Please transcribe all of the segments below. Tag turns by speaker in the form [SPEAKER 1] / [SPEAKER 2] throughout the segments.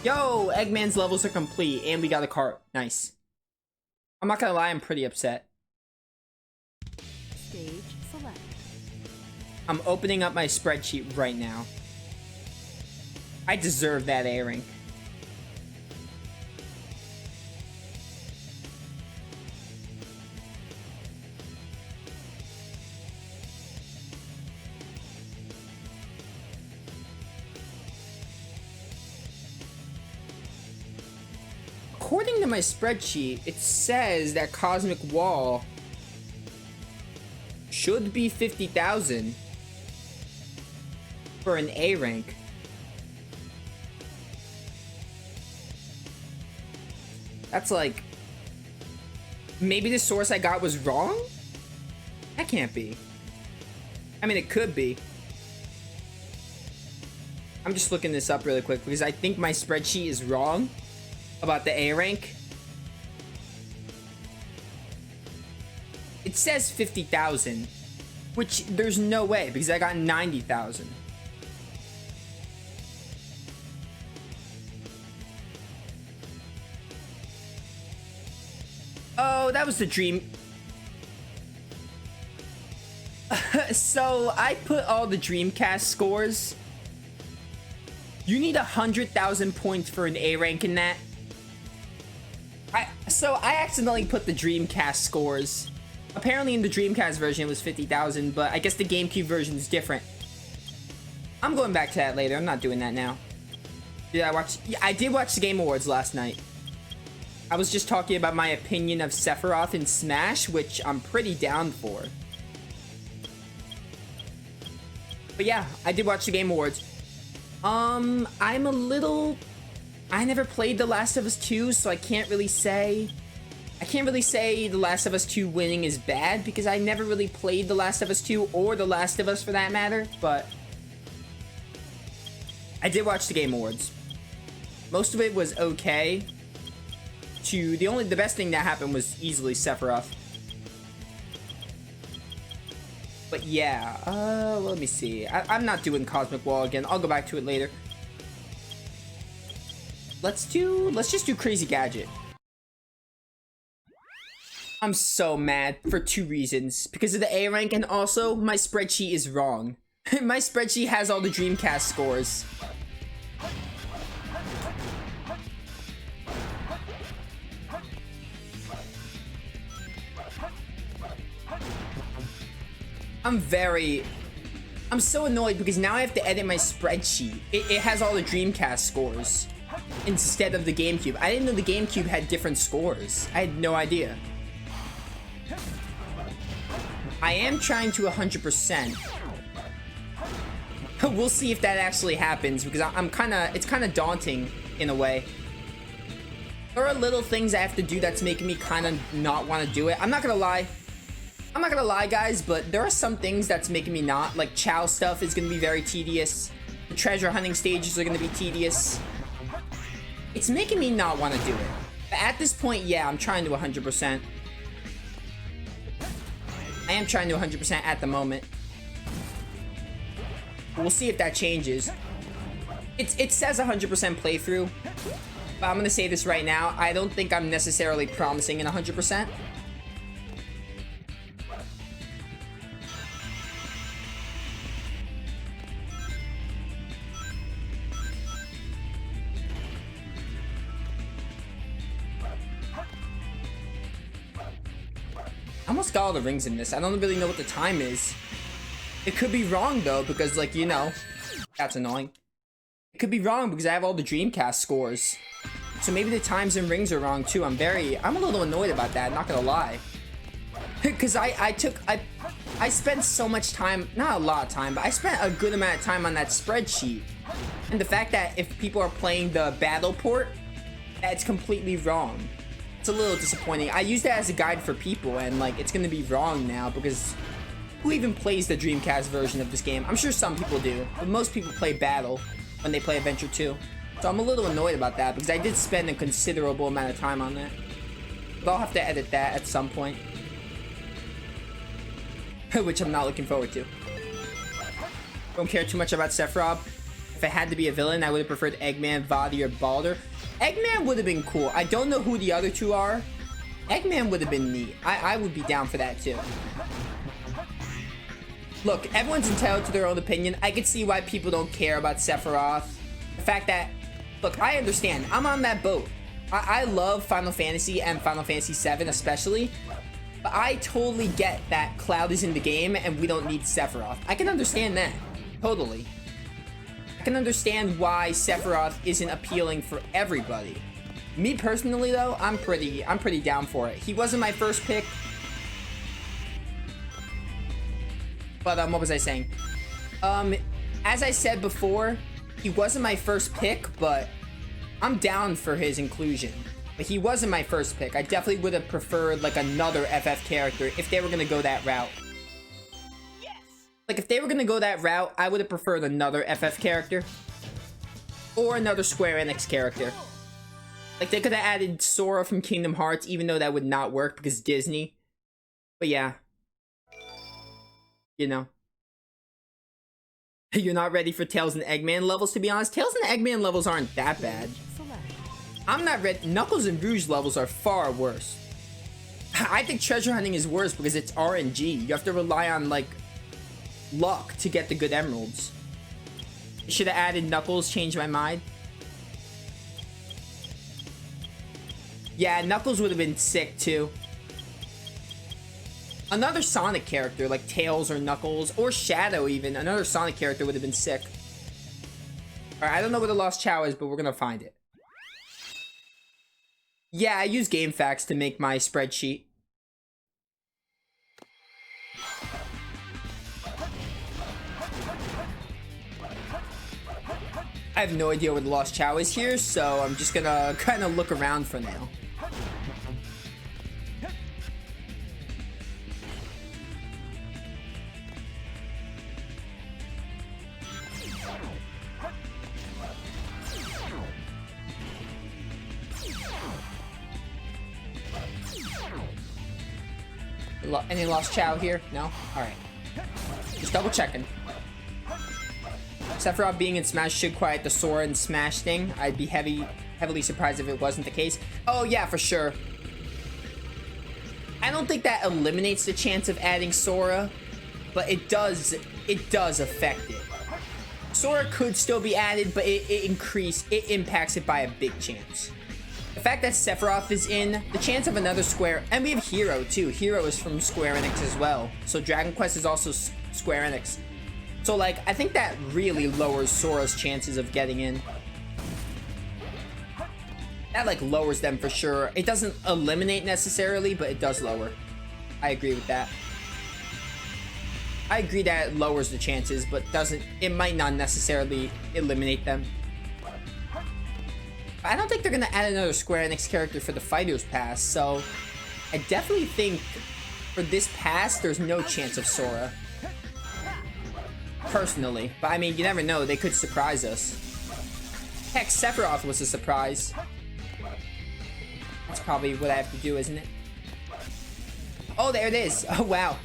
[SPEAKER 1] Yo, Eggman's levels are complete, and we got a cart. Nice. I'm not gonna lie, I'm pretty upset.
[SPEAKER 2] Stage select.
[SPEAKER 1] I'm opening up my spreadsheet right now. I deserve that A rank. According to my spreadsheet, it says that Cosmic Wall should be 50,000 for an A rank. That's like... Maybe the source I got was wrong? That can't be. I mean, it could be. I'm just looking this up really quick because I think my spreadsheet is wrong about the A rank. It says 50,000, which there's no way because I got 90,000. Oh, that was the dream. So I put all the Dreamcast scores. You need 100,000 points for an A rank in that. So I accidentally put the Dreamcast scores. Apparently in the Dreamcast version it was 50,000, but I guess the GameCube version is different. I'm going back to that later. I'm not doing that now. Yeah, I did watch the Game Awards last night. I was just talking about my opinion of Sephiroth in Smash, which I'm pretty down for. But yeah, I did watch the Game Awards. I never played The Last of Us 2, so I can't really say The Last of Us 2 winning is bad because I never really played The Last of Us 2 or The Last of Us for that matter, but I did watch the Game Awards. Most of it was okay. The best thing that happened was easily Sephiroth. But yeah, let me see. I'm not doing Cosmic Wall again. I'll go back to it later. Let's just do Crazy Gadget. I'm so mad for two reasons. Because of the A rank and also my spreadsheet is wrong. My spreadsheet has all the Dreamcast scores. I'm so annoyed because now I have to edit my spreadsheet. It has all the Dreamcast scores instead of the GameCube. I didn't know the GameCube had different scores. I had no idea. I am trying to 100%. We'll see if that actually happens because it's kind of daunting in a way. There are little things I have to do that's making me kind of not want to do it. I'm not gonna lie, guys, but there are some things that's making me not. Like, Chow stuff is gonna be very tedious. The treasure hunting stages are gonna be tedious. It's making me not want to do it. But at this point, yeah, I'm trying to 100%. I am trying to 100% at the moment. We'll see if that changes. It says 100% playthrough. But I'm gonna say this right now. I don't think I'm necessarily promising an 100%. I almost got all the rings in this. I don't really know what the time is. It could be wrong though, because like, you know, that's annoying. It could be wrong because I have all the Dreamcast scores. So maybe the times and rings are wrong too. I'm a little annoyed about that, not gonna lie. Because I spent so much time, not a lot of time, but I spent a good amount of time on that spreadsheet. And the fact that if people are playing the battle port, that's completely wrong. It's a little disappointing. I used that as a guide for people, and like, it's gonna be wrong now because who even plays the Dreamcast version of this game? I'm sure some people do, but most people play Battle when they play Adventure 2. So I'm a little annoyed about that because I did spend a considerable amount of time on that. But I'll have to edit that at some point. Which I'm not looking forward to. Don't care too much about Sephiroth. if it had to be a villain, I would have preferred Eggman, Vaati, or Balder. Eggman would have been cool. I don't know who the other two are. Eggman would have been neat. I would be down for that too. Look, everyone's entitled to their own opinion. I could see why people don't care about Sephiroth. The fact that, look, I understand. I'm on that boat. I love Final Fantasy and Final Fantasy VII especially. But I totally get that Cloud is in the game and we don't need Sephiroth. I can understand that. Totally. I can understand why Sephiroth isn't appealing for everybody. Me personally though, I'm pretty down for it. He wasn't my first pick. But what was I saying? As I said before, he wasn't my first pick, but I'm down for his inclusion. But he wasn't my first pick. I definitely would have preferred like another FF character if they were gonna go that route. Yes. Like if they were gonna go that route, I would have preferred another FF character. Or another Square Enix character. Like they could have added Sora from Kingdom Hearts, even though that would not work because Disney. But yeah. You know. You're not ready for Tails and Eggman levels, to be honest. Tails and Eggman levels aren't that bad. I'm not ready. Knuckles and Rouge levels are far worse. I think treasure hunting is worse because it's RNG. You have to rely on, like, luck to get the good emeralds. Should have added Knuckles, changed my mind. Yeah, Knuckles would have been sick, too. Another Sonic character, like Tails or Knuckles, or Shadow even. Another Sonic character would have been sick. Alright, I don't know where the Lost Chow is, but we're gonna find it. Yeah, I use GameFAQs to make my spreadsheet. I have no idea where the Lost Chow is here, so I'm just gonna kind of look around for now. Any Lost Chow here? No? Alright. Just double checking. Sephiroth being in Smash should quiet the Sora and Smash thing. I'd be heavily surprised if it wasn't the case. Oh yeah, for sure. I don't think that eliminates the chance of adding Sora, but it does affect it. Sora could still be added, but it impacts it by a big chance. The fact that Sephiroth is in, the chance of another Square, and we have Hero too. Hero is from Square Enix as well. So Dragon Quest is also Square Enix. So like, I think that really lowers Sora's chances of getting in. That like lowers them for sure. It doesn't eliminate necessarily, but it does lower. I agree with that. I agree that it lowers the chances, but it might not necessarily eliminate them. I don't think they're gonna add another Square Enix character for the Fighter's Pass, so I definitely think for this pass, there's no chance of Sora. Personally. But I mean, you never know, they could surprise us. Heck, Sephiroth was a surprise. That's probably what I have to do, isn't it? Oh, there it is. Oh, wow.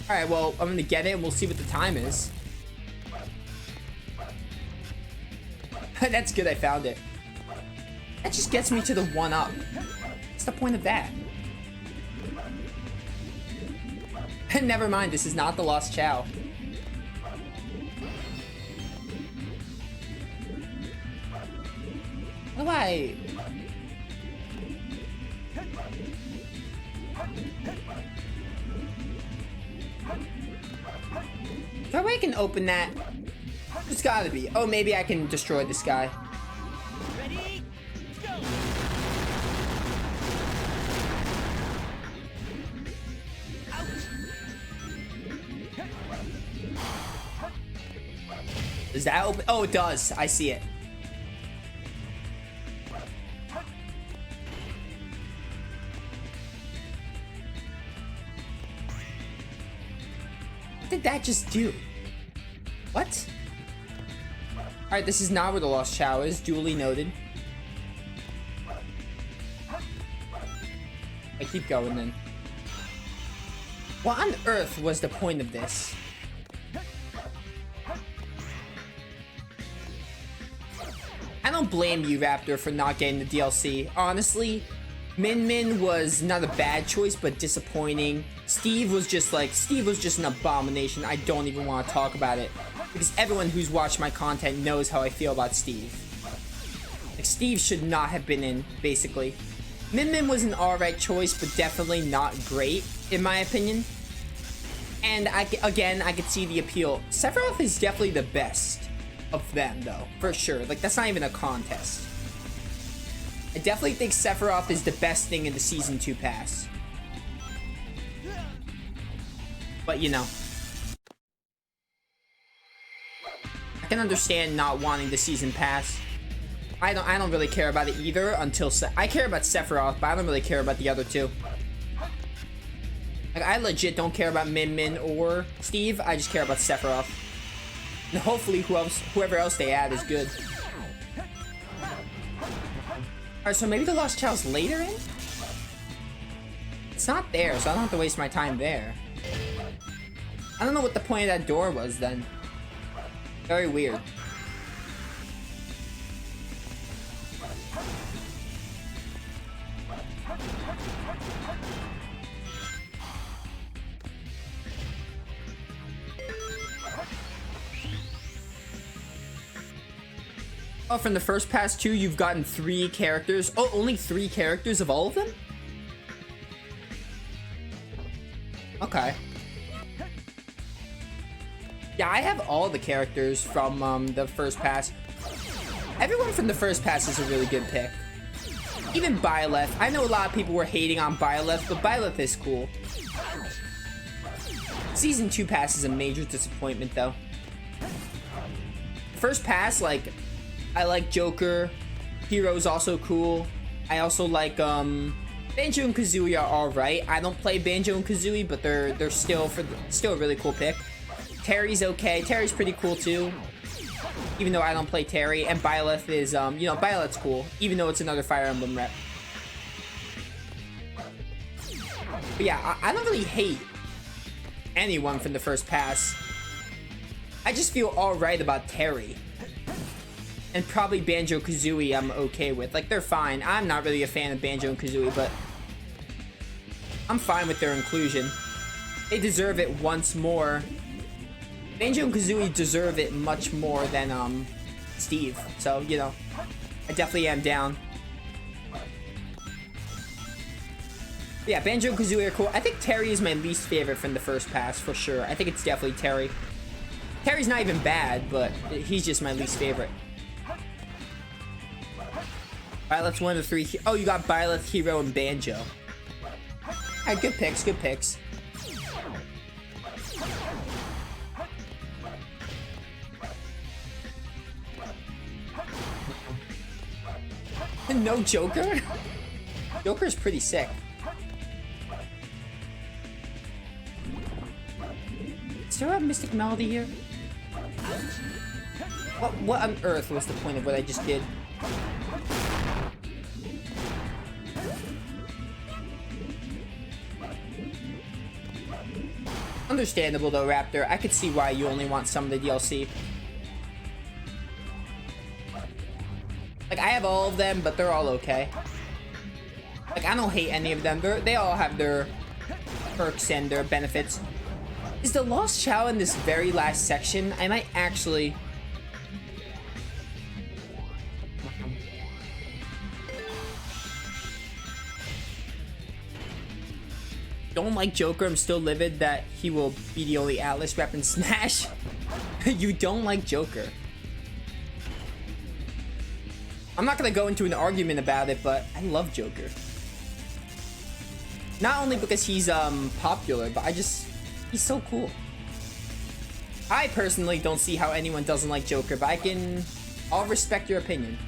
[SPEAKER 1] Alright, well, I'm gonna get it and we'll see what the time is. That's good, I found it. That just gets me to the 1-up. What's the point of that? Never mind, this is not the Lost Chow. How do I... Is there a way I can open that? There's gotta be. Oh, maybe I can destroy this guy. Ready? Go. Does that open? Oh, it does. I see it. What did that just do? What? Alright, this is not where the Lost Chow is. Duly noted. I keep going then. What on earth was the point of this? don't blame you, Raptor, for not getting the DLC. Honestly, Min Min was not a bad choice, but disappointing. Steve was just an abomination. I don't even want to talk about it. Because everyone who's watched my content knows how I feel about Steve. Like, Steve should not have been in, basically. Min Min was an alright choice, but definitely not great, in my opinion. And I could see the appeal. Sephiroth is definitely the best of them, though, for sure. Like, that's not even a contest. I definitely think Sephiroth is the best thing in the Season 2 pass. But, you know. I can understand not wanting the Season Pass. I don't really care about it either until... I care about Sephiroth, but I don't really care about the other two. Like, I legit don't care about Min Min or Steve. I just care about Sephiroth. And hopefully whoever else they add is good. Alright, so maybe the Lost Child's later in? It's not there, so I don't have to waste my time there. I don't know what the point of that door was then. Very weird. Oh, from the first pass too, you've gotten 3 characters. Oh, only 3 characters of all of them? Okay. Yeah, I have all the characters from the first pass. Everyone from the first pass is a really good pick. Even Byleth. I know a lot of people were hating on Byleth, but Byleth is cool. Season 2 pass is a major disappointment, though. First pass, like, I like Joker. Hero's also cool. I also like, Banjo and Kazooie are alright. I don't play Banjo and Kazooie, but they're still a really cool pick. Terry's okay. Terry's pretty cool too, even though I don't play Terry. And Byleth is, you know, Byleth's cool, even though it's another Fire Emblem rep. But yeah, I don't really hate anyone from the first pass. I just feel alright about Terry. And probably Banjo-Kazooie I'm okay with. Like, they're fine. I'm not really a fan of Banjo and Kazooie, but I'm fine with their inclusion. They deserve it once more. Banjo and Kazooie deserve it much more than Steve. So, you know, I definitely am down. But yeah, Banjo and Kazooie are cool. I think Terry is my least favorite from the first pass, for sure. I think it's definitely Terry. Terry's not even bad, but he's just my least favorite. Byleth's one of the 3. Oh, you got Byleth, Hero, and Banjo. Alright, good picks, good picks. No Joker? Joker's pretty sick. Is there a Mystic Melody here? What on earth was the point of what I just did? Understandable though, Raptor. I could see why you only want some of the DLC. Like, I have all of them, but they're all okay. Like, I don't hate any of them. They all have their perks and their benefits. Is the Lost Chow in this very last section? I might actually... Don't like Joker. I'm still livid that he will be the only Atlas rep in Smash. You don't like Joker. I'm not gonna go into an argument about it, but I love Joker. Not only because he's popular, but he's so cool. I personally don't see how anyone doesn't like Joker, but I'll respect your opinion.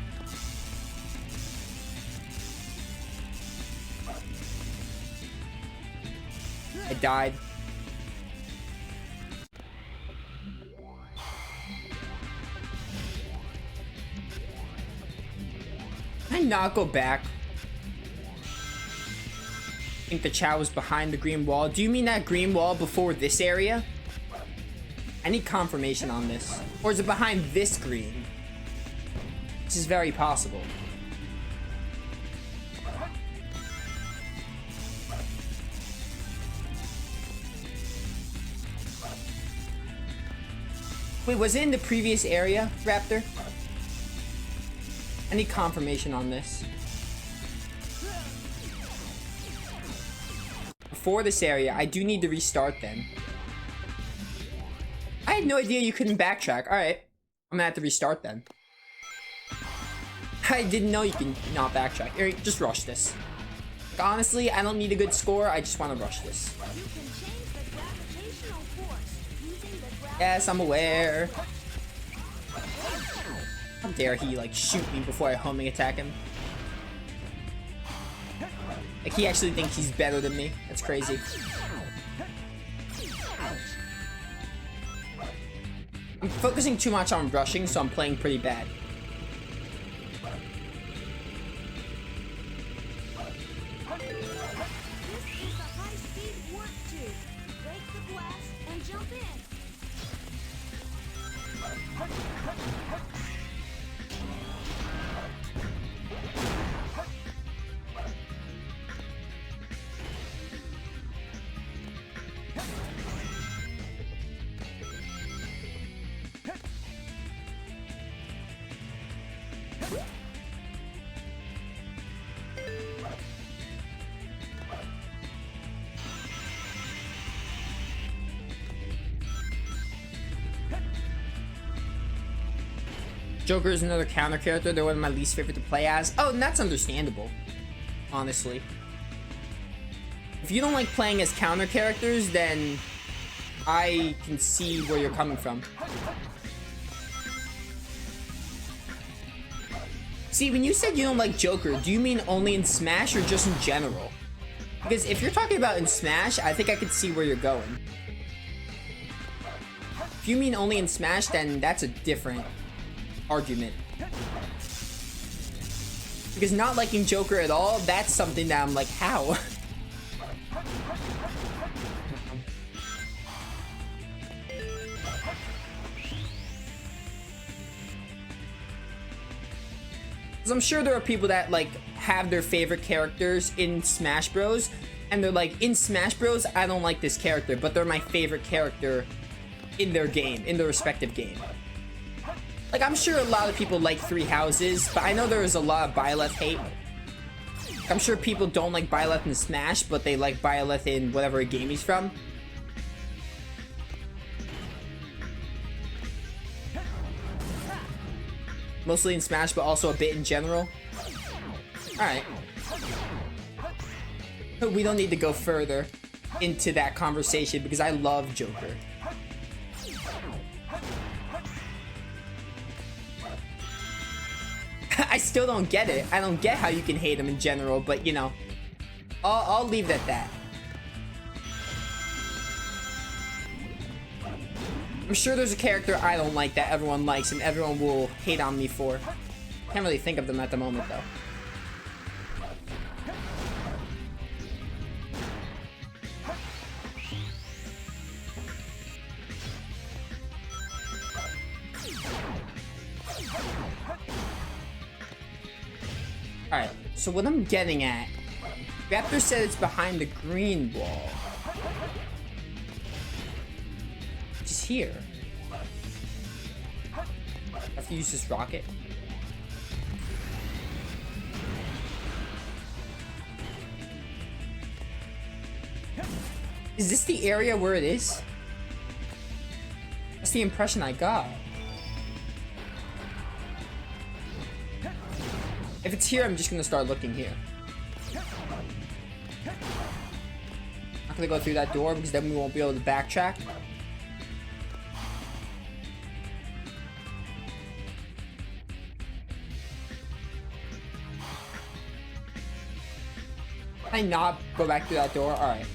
[SPEAKER 1] I died. Can I not go back? I think the Chow was behind the green wall. Do you mean that green wall before this area? I need confirmation on this. Or is it behind this green? which is very possible. Wait, was it in the previous area, Raptor? I need confirmation on this. Before this area, I do need to restart then. I had no idea you couldn't backtrack. Alright. I'm gonna have to restart then. I didn't know you can not backtrack. Alright, just rush this. Like, honestly, I don't need a good score. I just want to rush this. Yes, I'm aware. How dare he, like, shoot me before I homing attack him? Like, he actually thinks he's better than me. That's crazy. I'm focusing too much on rushing, so I'm playing pretty bad. Joker is another counter character. They're one of my least favorite to play as. Oh, and that's understandable, honestly. If you don't like playing as counter characters, then I can see where you're coming from. See, when you said you don't like Joker, do you mean only in Smash or just in general? Because if you're talking about in Smash, I think I could see where you're going. If you mean only in Smash, then that's a different argument. Because not liking Joker at all, that's something that I'm like, how? Because I'm sure there are people that like have their favorite characters in Smash Bros. And they're like, in Smash Bros, I don't like this character, but they're my favorite character in their game, in their respective game. Like, I'm sure a lot of people like Three Houses, but I know there is a lot of Byleth hate. I'm sure people don't like Byleth in Smash, but they like Byleth in whatever game he's from. Mostly in Smash, but also a bit in general. Alright. But we don't need to go further into that conversation because I love Joker. I still don't get it. I don't get how you can hate him in general, but you know, I'll leave it at that. I'm sure there's a character I don't like that everyone likes and everyone will hate on me for. Can't really think of them at the moment though. Alright, so what I'm getting at, Raptor said it's behind the green wall. Which is here. I have to use this rocket. Is this the area where it is? That's the impression I got. If it's here, I'm just gonna start looking here. Not gonna go through that door because then we won't be able to backtrack. Can I not go back through that door? Alright.